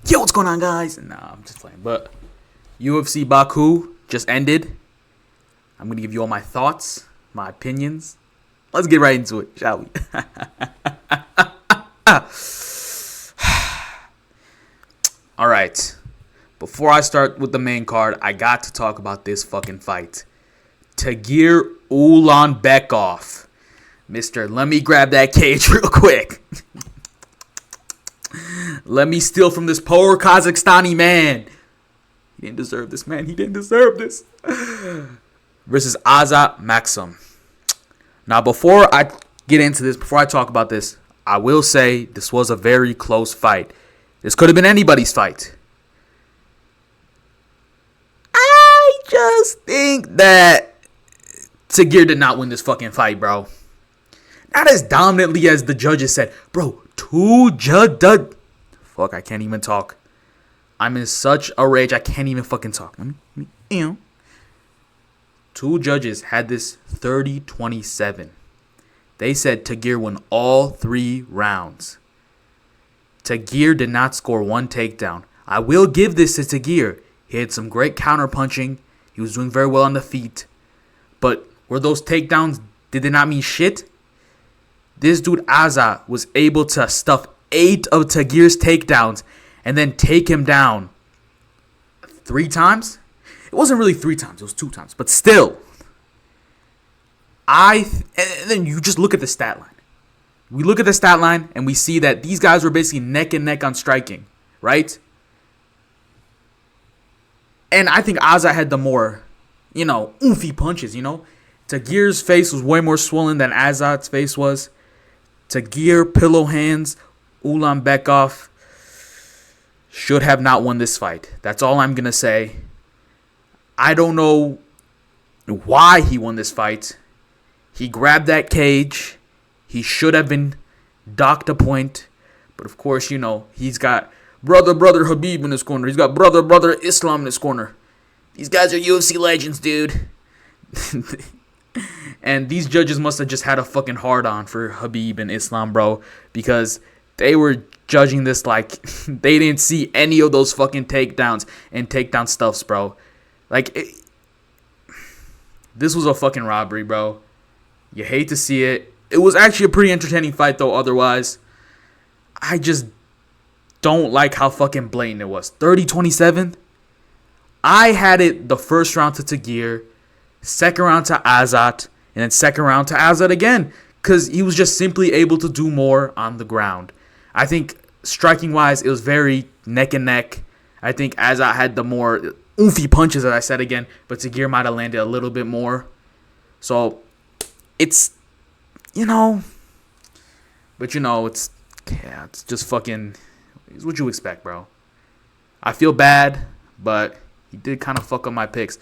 Yo, what's going on, guys? Nah, I'm just playing. But UFC Baku just ended. I'm going to give you all my thoughts, my opinions. Let's get right into it, shall we? All right. Before I start with the main card, I got to talk about this fucking fight. Tagir Ulanbekov. Mister, let me grab that cage real quick. Let me steal from this poor Kazakhstani man. He didn't deserve this, man. He didn't deserve this. Versus Azat Maxim. Now, before I get into this, before I talk about this, I will say this was a very close fight. This could have been anybody's fight. I just think that Tagir did not win this fucking fight, bro. Not as dominantly as the judges said. Bro, Fuck, I can't even talk. I'm in such a rage, I can't even fucking talk. Two judges had this 30-27. They said Tagir won all 3 rounds. Tagir did not score one takedown. I will give this to Tagir. He had some great counter punching. He was doing very well on the feet. But were those takedowns, did they not mean shit? This dude Azat was able to stuff 8 of Tagir's takedowns and then take him down 3 times. It wasn't really 3 times. It was 2 times. But still, and then you just look at the stat line. We look at the stat line and we see that these guys were basically neck and neck on striking, right? And I think Azat had the more, oofy punches, Tagir's face was way more swollen than Azat's face was. Tagir, pillow hands, Ulanbekov should have not won this fight. That's all I'm going to say. I don't know why he won this fight. He grabbed that cage. He should have been docked a point. But of course, he's got brother Habib in his corner. He's got brother Islam in his corner. These guys are UFC legends, dude. And these judges must have just had a fucking hard-on for Habib and Islam, bro. Because they were judging this like they didn't see any of those fucking takedowns and takedown stuffs, bro. This was a fucking robbery, bro. You hate to see it. It was actually a pretty entertaining fight, though, otherwise. I just don't like how fucking blatant it was. 30-27. I had it the first round to Tagir, second round to Azat, and then second round to Azat again. Because he was just simply able to do more on the ground. I think striking-wise, it was very neck and neck. I think Azat had the more oofy punches, as I said again. But Tagir might have landed a little bit more. So, it's, But, it's just fucking, it's what you expect, bro. I feel bad, but he did kind of fuck up my picks.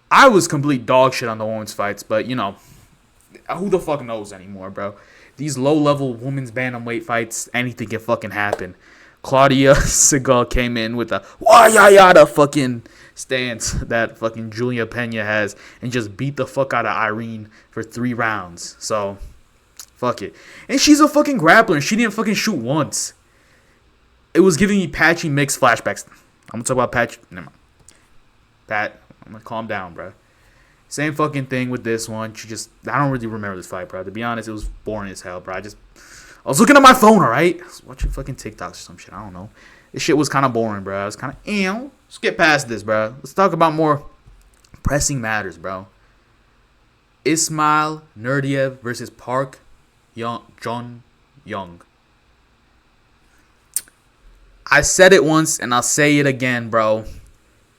I was complete dog shit on the women's fights, but, who the fuck knows anymore, bro? These low-level women's bantamweight fights, anything can fucking happen. Claudia Segal came in with a wah-ya-yada fucking stance that fucking Julia Pena has and just beat the fuck out of Irene for 3 rounds. So, fuck it. And she's a fucking grappler, and she didn't fucking shoot once. It was giving me Patchy Mix flashbacks. I'm gonna talk about Patchy. Never mind. Pat, I'm gonna calm down, bro. Same fucking thing with this one. I don't really remember this fight, bro. To be honest, it was boring as hell, bro. I was looking at my phone, alright? I was watching fucking TikToks or some shit. I don't know. This shit was kind of boring, bro. I was kind of, let's get past this, bro. Let's talk about more pressing matters, bro. Ismail Nurdiev versus Park John Young. I said it once, and I'll say it again, bro.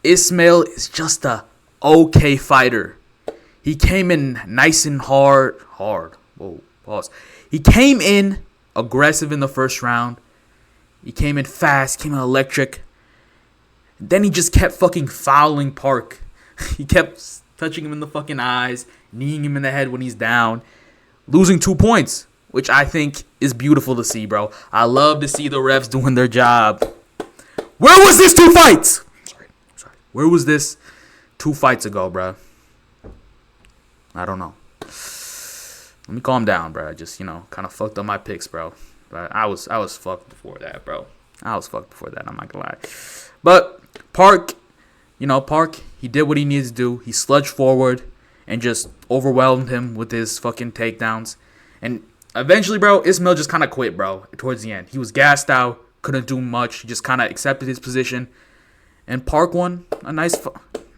Ismail is just a okay fighter. He came in nice and hard. Whoa, pause. He came in aggressive in the first round. He came in fast, came in electric. Then he just kept fucking fouling Park. He kept touching him in the fucking eyes, kneeing him in the head when he's down, losing 2 points, which I think is beautiful to see, bro. I love to see the refs doing their job. Where was this 2 fights? Sorry. Where was this 2 fights ago, bro? I don't know. Let me calm down, bro. I just, kind of fucked up my picks, bro. But I was fucked before that, bro. I was fucked before that. I'm not gonna lie. But Park, he did what he needed to do. He sludged forward and just overwhelmed him with his fucking takedowns. And eventually, bro, Ismail just kind of quit, bro, towards the end. He was gassed out, couldn't do much. He just kind of accepted his position. And Park won a nice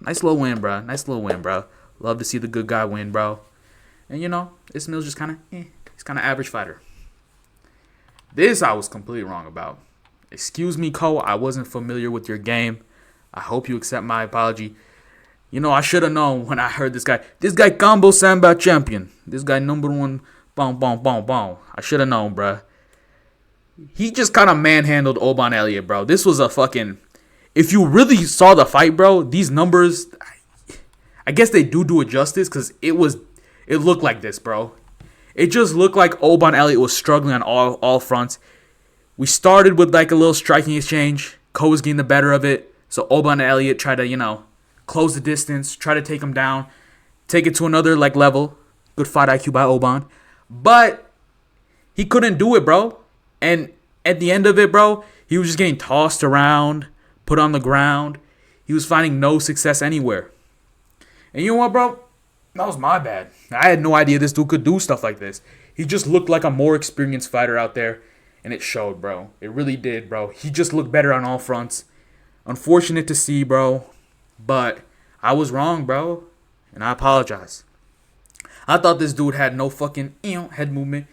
little win, bro. Nice little win, bro. Love to see the good guy win, bro. And, Ismail's just kind of, he's kind of average fighter. This I was completely wrong about. Excuse me, Cole. I wasn't familiar with your game. I hope you accept my apology. I should have known when I heard this guy. This guy combo Samba champion. This guy number one. Boom, boom, boom, boom. I should have known, bruh. He just kind of manhandled Oban Elliott, bro. This was a fucking... If you really saw the fight, bro, these numbers... I guess they do it justice because it looked like this, bro. It just looked like Oban Elliott was struggling on all fronts. We started with like a little striking exchange. Ko was getting the better of it. So Oban Elliott tried to, close the distance, try to take him down, take it to another like level. Good fight IQ by Oban. But he couldn't do it, bro. And at the end of it, bro, he was just getting tossed around, put on the ground. He was finding no success anywhere. And you know what, bro? That was my bad. I had no idea this dude could do stuff like this. He just looked like a more experienced fighter out there. And it showed, bro. It really did, bro. He just looked better on all fronts. Unfortunate to see, bro. But I was wrong, bro. And I apologize. I thought this dude had no fucking head movement.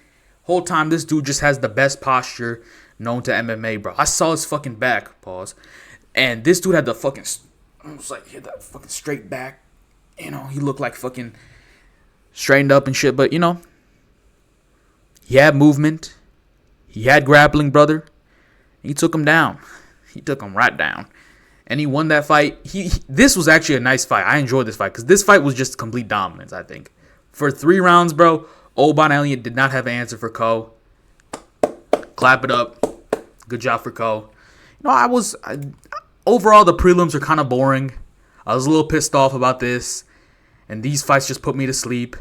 Whole time, this dude just has the best posture known to MMA, bro. I saw his fucking back, pause. And this dude had the fucking, almost like, he had that fucking straight back. He looked like fucking straightened up and shit. But, he had movement. He had grappling, brother. He took him down. He took him right down. And he won that fight. This was actually a nice fight. I enjoyed this fight because this fight was just complete dominance, I think. For 3 rounds, bro, Oban Elliott did not have an answer for Ko. Clap it up. Good job for Ko. Overall, the prelims are kind of boring. I was a little pissed off about this. And these fights just put me to sleep.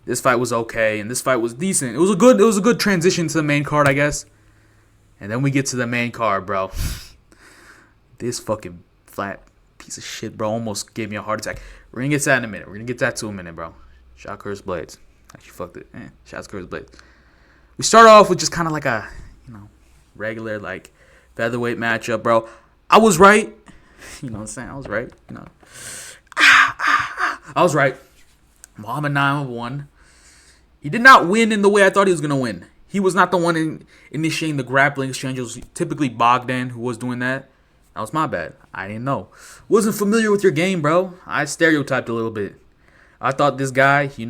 This fight was okay, and this fight was decent. It was a good transition to the main card, I guess. And then we get to the main card, bro. This fucking flat piece of shit, bro, almost gave me a heart attack. We're gonna get to that in a minute. We're gonna get that to a minute, bro. Shot Curse Blades. Actually, fucked it. Shots Curse Blades. We start off with just kind of like a, regular, like, featherweight matchup, bro. I was right. You know what I'm saying? I was right. I was right. Muhammad Naim won. He did not win in the way I thought he was going to win. He was not the one initiating the grappling exchange. It was typically Bogdan who was doing that. That was my bad. I didn't know. Wasn't familiar with your game, bro. I stereotyped a little bit. I thought this guy, he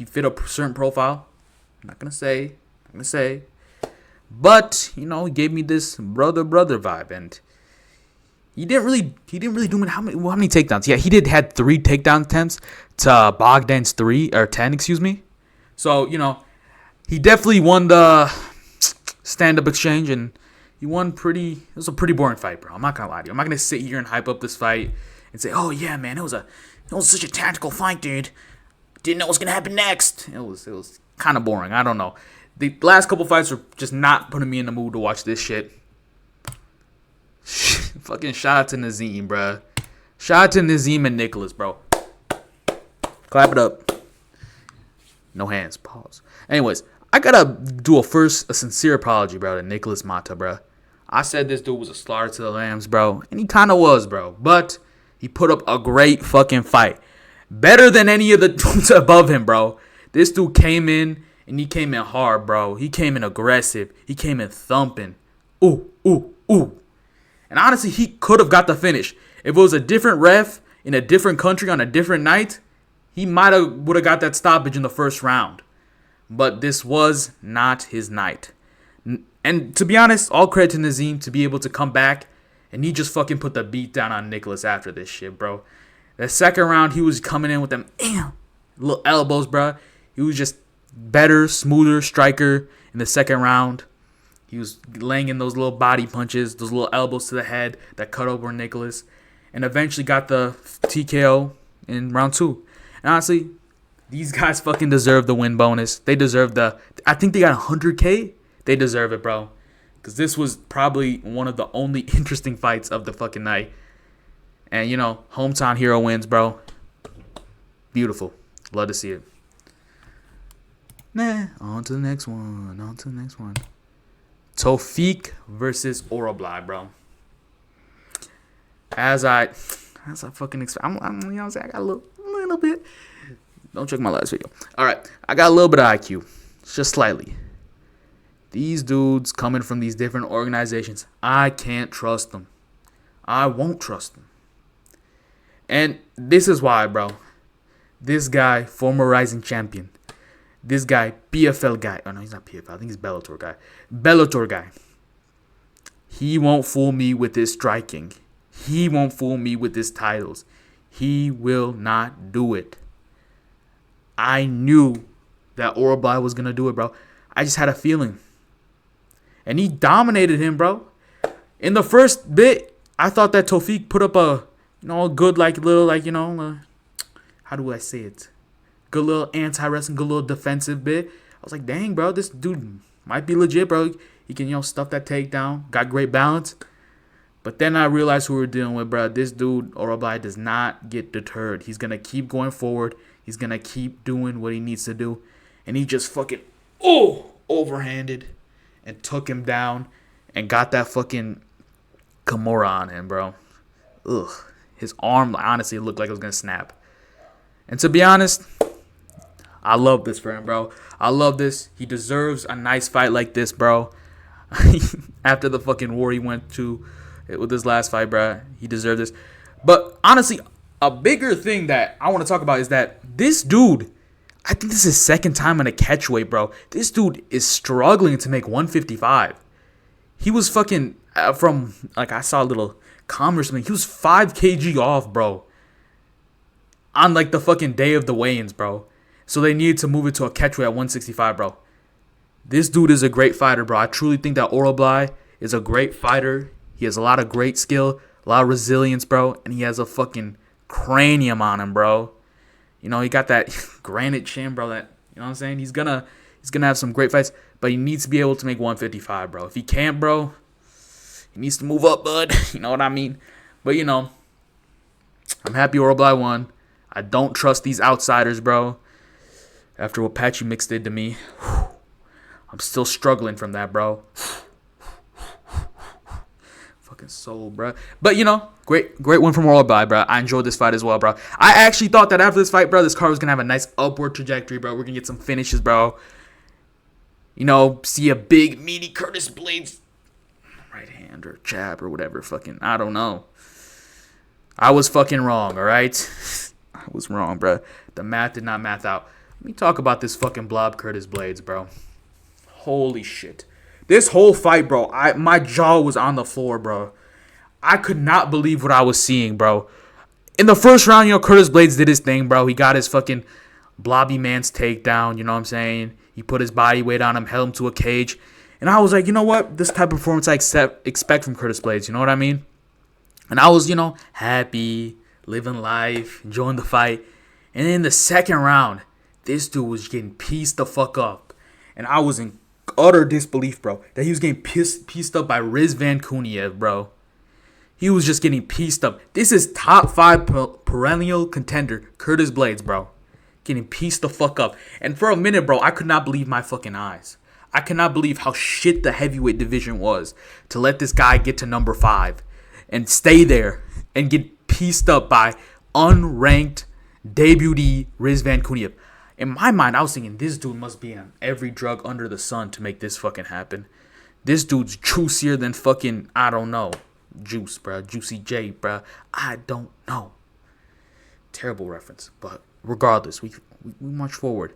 fit a certain profile. I'm not going to say. But, he gave me this brother vibe. And he didn't really do how many takedowns? Yeah, he had 3 takedown attempts to Bogdan's 10, excuse me. So, he definitely won the stand-up exchange, and he won it was a pretty boring fight, bro. I'm not going to lie to you. I'm not going to sit here and hype up this fight and say, oh, yeah, man, it was such a tactical fight, dude. Didn't know what was going to happen next. It was kind of boring. I don't know. The last couple fights were just not putting me in the mood to watch this shit. Fucking shout out to Nazim, bro. Shout out to Nazim and Nicholas, bro. Clap it up. No hands. Pause. Anyways, I gotta do a sincere apology, bro, to Nicholas Mata, bro. I said this dude was a slaughter to the lambs, bro. And he kind of was, bro. But he put up a great fucking fight. Better than any of the dudes above him, bro. This dude came in, and he came in hard, bro. He came in aggressive. He came in thumping. Ooh, ooh, ooh. And honestly, he could have got the finish. If it was a different ref in a different country on a different night, he would have got that stoppage in the first round. But this was not his night. And to be honest, all credit to Nazim to be able to come back, and he just fucking put the beat down on Nicholas after this shit, bro. The second round, he was coming in with them little elbows, bro. He was just better, smoother striker in the second round. He was laying in those little body punches, those little elbows to the head that cut over Nicholas, and eventually got the TKO in round 2. And honestly, these guys fucking deserve the win bonus. They deserve I think they got 100K. They deserve it, bro. because this was probably one of the only interesting fights of the fucking night. And, you know, hometown hero wins, bro. Beautiful. Love to see it. On to the next one. Tofik versus Oroblai, bro. As I fucking expect, you know what I'm saying? I got a little bit. Don't check my last video. All right, I got a little bit of IQ, just slightly. These dudes coming from these different organizations, I can't trust them. I won't trust them. And this is why, bro. This guy, former Rising Champion. This guy, PFL guy. Oh, no, he's not PFL. I think he's Bellator guy. Bellator guy. He won't fool me with his striking. He won't fool me with his titles. He will not do it. I knew that Oroblai was going to do it, bro. I just had a feeling. And he dominated him, bro. In the first bit, I thought that Tofik put up a, you know, a good, like, little, like, you know, how do I say it? Good little anti-wrestling, good little defensive bit. I was like, dang, bro, this dude might be legit, bro. He can, you know, stuff that takedown. Got great balance. But then I realized who we were dealing with, bro. This dude, Oroblai, does not get deterred. He's going to keep going forward. He's going to keep doing what he needs to do. And he just fucking, overhanded and took him down and got that fucking Kimura on him, bro. Ugh. His arm, honestly, looked like it was going to snap. And to be honest, I love this for him, bro. I love this. He deserves a nice fight like this, bro. After the fucking war he went to with his last fight, bro. He deserved this. But honestly, a bigger thing that I want to talk about is that this dude, I think this is his second time in a catchweight, bro. This dude is struggling to make 155. He was fucking, from, like, I saw a little comment or something. He was 5 kg off, bro. On, like, the fucking day of the weigh-ins, bro. So they needed to move it to a catchweight at 165, bro. This dude is a great fighter, bro. I truly think that Oroblai is a great fighter. He has a lot of great skill, a lot of resilience, bro. And he has a fucking cranium on him, bro. You know, he got that granite chin, bro. That, you know what I'm saying? He's gonna have some great fights, but he needs to be able to make 155, bro. If he can't, bro, he needs to move up, bud. You know what I mean? But, you know, I'm happy Oroblai won. I don't trust these outsiders, bro. After what Patchy Mix did to me, I'm still struggling from that, bro. Fucking soul, bro. But, you know, great win from Oroblai, bro. I enjoyed this fight as well, bro. I actually thought that after this fight, bro, this card was going to have a nice upward trajectory, bro. We're going to get some finishes, bro. You know, see a big, meaty Curtis Blades right hand or jab or whatever. Fucking, I don't know. I was fucking wrong, all right? I was wrong, bro. The math did not math out. Let me talk about this fucking blob Curtis Blades, bro. Holy shit. This whole fight, bro, my jaw was on the floor, bro. I could not believe what I was seeing, bro. In the first round, you know, Curtis Blades did his thing, bro. He got his fucking blobby man's takedown, you know what I'm saying? He put his body weight on him, held him to a cage. And I was like, you know what? This type of performance I expect from Curtis Blades, you know what I mean? And I was, you know, happy, living life, enjoying the fight. And in the second round, this dude was getting pieced the fuck up. And I was in utter disbelief, bro, that he was getting pieced up by Rizvan Kuniev, bro. He was just getting pieced up. This is top 5 perennial contender, Curtis Blades, bro. Getting pieced the fuck up. And for a minute, bro, I could not believe my fucking eyes. I could not believe how shit the heavyweight division was to let this guy get to number 5 and stay there and get pieced up by unranked debutee Rizvan Kuniev. In my mind, I was thinking this dude must be on every drug under the sun to make this fucking happen. This dude's juicier than fucking, I don't know, Juice, bro. Juicy J, bro. I don't know. Terrible reference. But regardless, we march forward.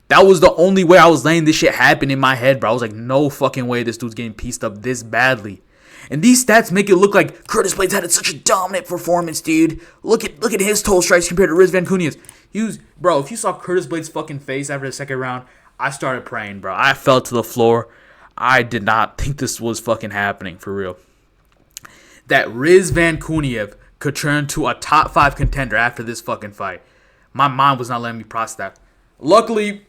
That was the only way I was letting this shit happen in my head, bro. I was like, no fucking way this dude's getting pieced up this badly. And these stats make it look like Curtis Blades had such a dominant performance, dude. Look at his total strikes compared to Rizvan Kuniev's. Bro, if you saw Curtis Blades' fucking face after the second round, I started praying, bro. I fell to the floor. I did not think this was fucking happening, for real. That Rizvan Kuniev could turn to a top 5 contender after this fucking fight. My mind was not letting me process that. Luckily,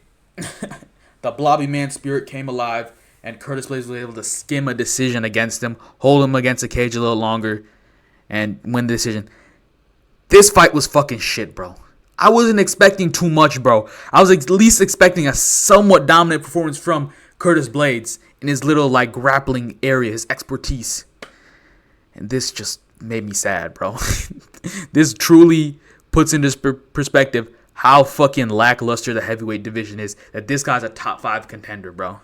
the blobby man spirit came alive, and Curtis Blades was able to skim a decision against him, hold him against the cage a little longer, and win the decision. This fight was fucking shit, bro. I wasn't expecting too much, bro. I was at least expecting a somewhat dominant performance from Curtis Blades in his little, like, grappling area, his expertise. And this just made me sad, bro. This truly puts into perspective how fucking lackluster the heavyweight division is. That this guy's a top 5 contender, bro.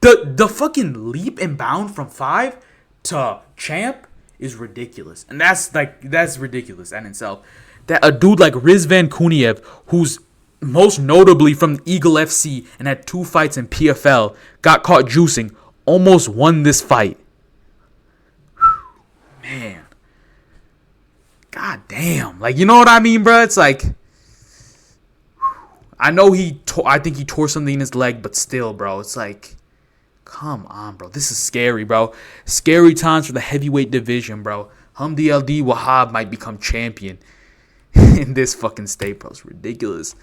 The fucking leap and bound from 5 to champ is ridiculous. And that's ridiculous in itself. That a dude like Rizvan Kuniev, who's most notably from Eagle FC and had 2 fights in PFL, got caught juicing, almost won this fight. Man. God damn. Like, you know what I mean, bro? It's like, I know I think he tore something in his leg, but still, bro, it's like, come on, bro. This is scary, bro. Scary times for the heavyweight division, bro. Hamdi Aldi Wahab might become champion in this fucking state, bro. It's ridiculous.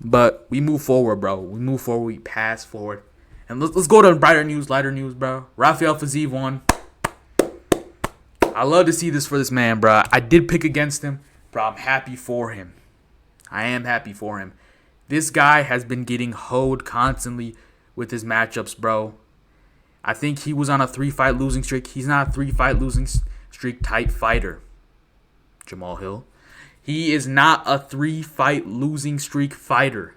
But we move forward, bro. We pass forward. And let's go to brighter news, lighter news, bro. Rafael Fiziev won. I love to see this for this man, bro. I did pick against him, but I'm happy for him. I am happy for him. This guy has been getting hoed constantly with his matchups, bro. I think he was on a 3-fight losing streak. He's not a 3-fight losing streak type fighter. Jamal Hill. He is not a 3-fight losing streak fighter.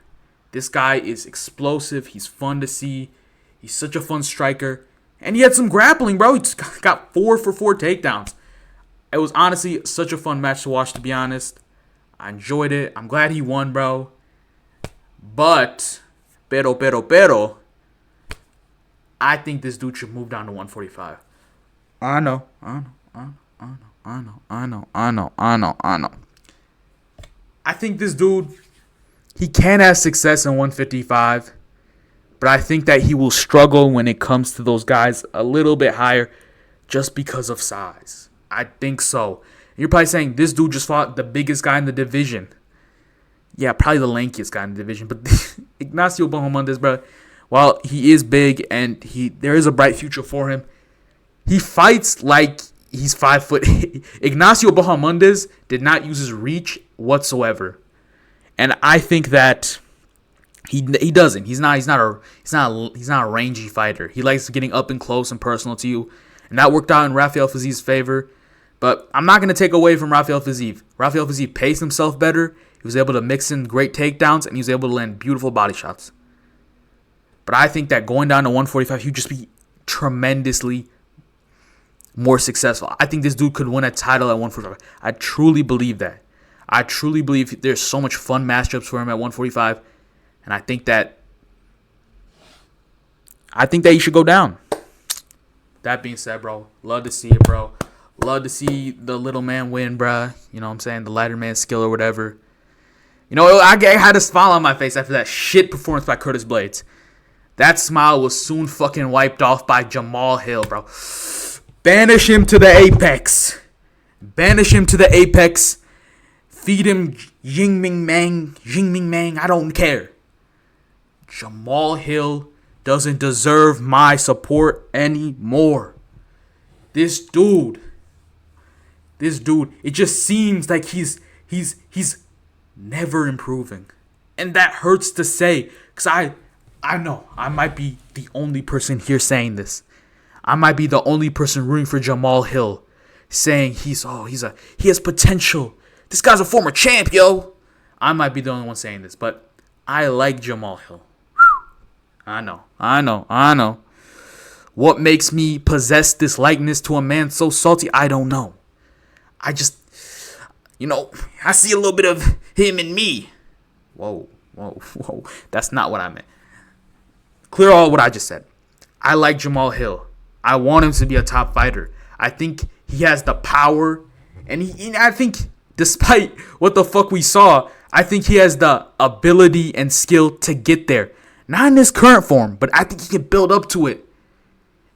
This guy is explosive. He's fun to see. He's such a fun striker. And he had some grappling, bro. He got 4 for 4 takedowns. It was honestly such a fun match to watch, to be honest. I enjoyed it. I'm glad he won, bro. But, pero, I think this dude should move down to 145. I know. I think this dude, he can have success in 155, but I think that he will struggle when it comes to those guys a little bit higher just because of size. I think so. You're probably saying, this dude just fought the biggest guy in the division. Yeah, probably the lankiest guy in the division, but Ignacio Bahamondes, bro, while he is big and there is a bright future for him, he fights like he's 5 foot. Ignacio Bahamondes did not use his reach whatsoever, and I think that he doesn't. He's not a rangy fighter. He likes getting up and close and personal to you, and that worked out in Rafael Fiziev's favor. But I'm not going to take away from Rafael Fiziev. Rafael Fiziev paced himself better. He was able to mix in great takedowns, and he was able to land beautiful body shots. But I think that going down to 145, he would just be tremendously more successful. I think this dude could win a title at 145. I truly believe that. I truly believe there's so much fun matchups for him at 145, and I think that he should go down. That being said, bro, love to see it, bro. Love to see the little man win, bruh. You know what I'm saying? The lighter man skill or whatever. You know, I had a smile on my face after that shit performance by Curtis Blades. That smile was soon fucking wiped off by Jamal Hill, bro. Banish him to the apex. Banish him to the apex. Feed him Ying Ming Mang. I don't care. Jamal Hill doesn't deserve my support anymore. This dude, it just seems like he's never improving. And that hurts to say, because I know I might be the only person here saying this. I might be the only person rooting for Jamal Hill, saying he has potential. This guy's a former champ, yo. I might be the only one saying this, but I like Jamal Hill. I know. What makes me possess this likeness to a man so salty? I don't know. I just, I see a little bit of him in me. Whoa. That's not what I meant. Clear all what I just said. I like Jamal Hill. I want him to be a top fighter. I think he has the power. And I think, despite what the fuck we saw, I think he has the ability and skill to get there. Not in his current form, but I think he can build up to it.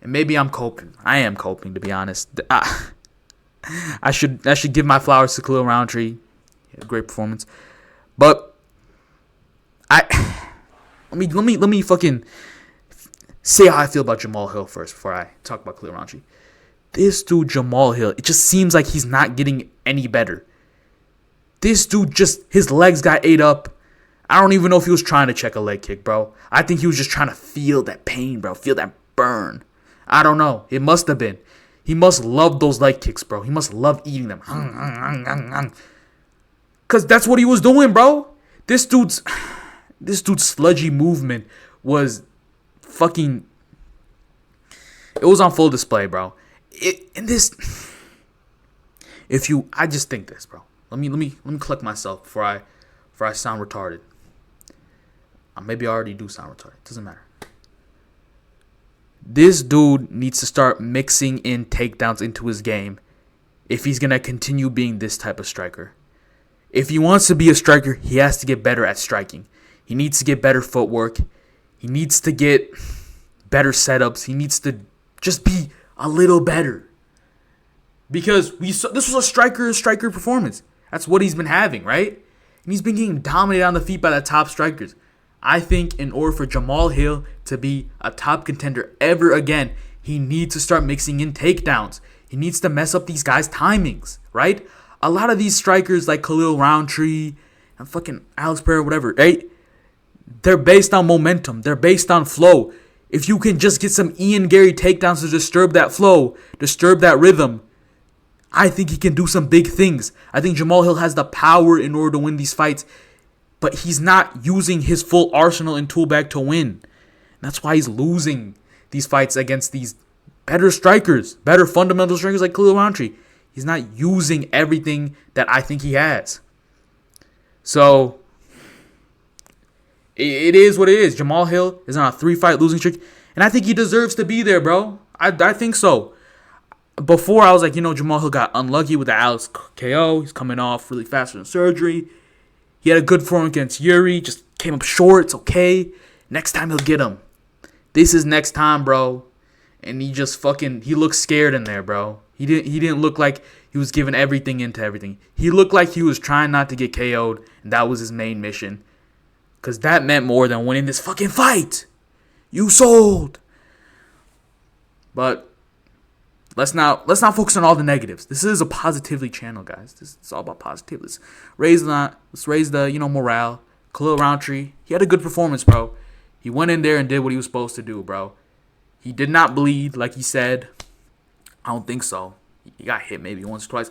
And maybe I'm coping. I am coping, to be honest. I should give my flowers to Khalil Roundtree. Great performance. But let me fucking say how I feel about Jamal Hill first before I talk about Khalil Rountree. This dude, Jamal Hill, it just seems like he's not getting any better. This dude his legs got ate up. I don't even know if he was trying to check a leg kick, bro. I think he was just trying to feel that pain, bro. Feel that burn. I don't know. It must have been. He must love those leg kicks, bro. He must love eating them. Because that's what he was doing, bro. This dude's sludgy movement was fucking... It was on full display, bro. I just think this, bro. Let me collect myself before I sound retarded. Maybe I already do sound retarded. Doesn't matter. This dude needs to start mixing in takedowns into his game if he's gonna continue being this type of striker. If he wants to be a striker, he has to get better at striking. He needs to get better footwork. He needs to get better setups. He needs to just be a little better. Because this was a striker performance. That's what he's been having, right? And he's been getting dominated on the feet by the top strikers. I think in order for Jamal Hill to be a top contender ever again, he needs to start mixing in takedowns. He needs to mess up these guys' timings, right? A lot of these strikers like Khalil Rountree and fucking Alex Pereira, whatever, right? They're based on momentum. They're based on flow. If you can just get some Ian Gary takedowns to disturb that flow, disturb that rhythm, I think he can do some big things. I think Jamal Hill has the power in order to win these fights, but he's not using his full arsenal and tool bag to win. And that's why he's losing these fights against these better strikers, better fundamental strikers like Khalil Rountree. He's not using everything that I think he has. So, it is what it is. Jamal Hill is on a 3-fight losing streak, and I think he deserves to be there, bro. I think so. Before, I was like, Jamal Hill got unlucky with the Alex KO. He's coming off really fast from surgery. He had a good form against Yuri, just came up short. It's okay. Next time he'll get him. This is next time, bro. And he looks scared in there, bro. He didn't look like he was giving everything into everything. He looked like he was trying not to get KO'd, and that was his main mission. Because that meant more than winning this fucking fight. You sold. But let's not focus on all the negatives. This is a positivity channel, guys. This is all about positivity. Let's raise the morale. Khalil Rountree, he had a good performance, bro. He went in there and did what he was supposed to do, bro. He did not bleed like he said. I don't think so. He got hit maybe once or twice.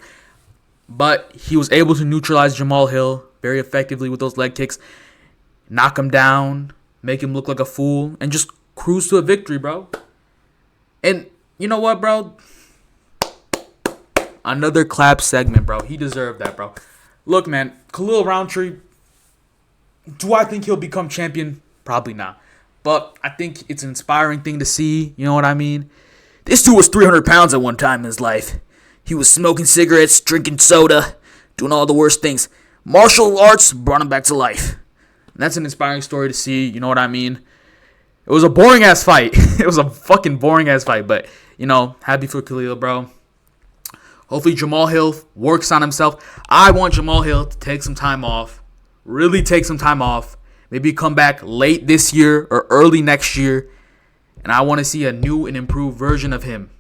But he was able to neutralize Jamal Hill very effectively with those leg kicks. Knock him down, make him look like a fool, and just cruise to a victory, bro. And you know what, bro? Another clap segment, bro. He deserved that, bro. Look, man, Khalil Rountree, do I think he'll become champion? Probably not. But I think it's an inspiring thing to see. You know what I mean? This dude was 300 pounds at one time in his life. He was smoking cigarettes, drinking soda, doing all the worst things. Martial arts brought him back to life. And that's an inspiring story to see. You know what I mean? It was a boring-ass fight. It was a fucking boring-ass fight. But, happy for Khalil, bro. Hopefully Jamal Hill works on himself. I want Jamal Hill to take some time off. Really take some time off. Maybe come back late this year or early next year. And I want to see a new and improved version of him.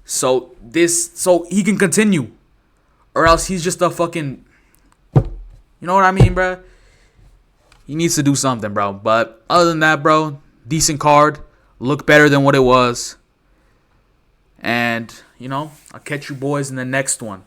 So he can continue. Or else he's just a fucking... You know what I mean, bro? He needs to do something, bro. But other than that, bro, decent card. Look better than what it was. And, I'll catch you boys in the next one.